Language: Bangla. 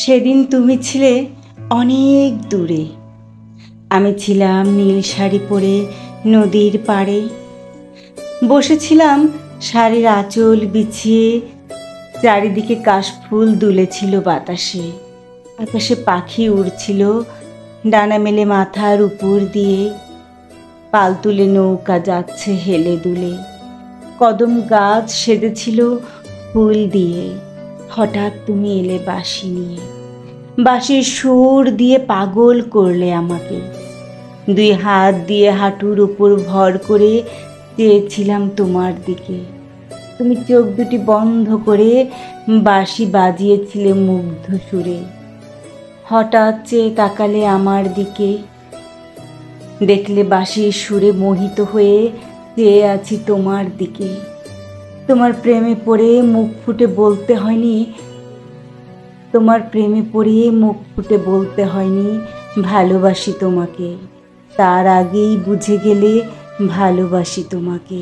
সেদিন তুমি ছিলে অনেক দূরে, আমি ছিলাম নীল শাড়ি পরে নদীর পাড়ে। বসেছিলাম শাড়ির আঁচল বিছিয়ে, চারিদিকে কাশফুল দুলেছিল বাতাসে। আকাশে পাখি উড়ছিল ডানা মেলে মাথার উপর দিয়ে। পাল তুলে নৌকা যাচ্ছে হেলে দুলে, কদম গাছ সেজেছিল ফুল দিয়ে। হঠাৎ তুমি এলে বাঁশি নিয়ে, বাঁশির সুর দিয়ে পাগল করলে আমাকে। দুই হাত দিয়ে হাঁটুর উপর ভর করে চেয়েছিলাম তোমার দিকে। তুমি চোখ দুটি বন্ধ করে বাঁশি বাজিয়েছিলে মুগ্ধ সুরে। হঠাৎ চেয়ে তাকালে আমার দিকে, দেখলে বাঁশির সুরে মোহিত হয়ে চেয়ে আছি তোমার দিকে। তোমার প্রেমে পড়ে মুখ ফুটে বলতে হয়নি, তোমার প্রেমে পড়ে মুখ ফুটে বলতে হয়নি ভালোবাসি তোমাকে। তার আগেই বুঝে গেলে ভালোবাসি তোমাকে।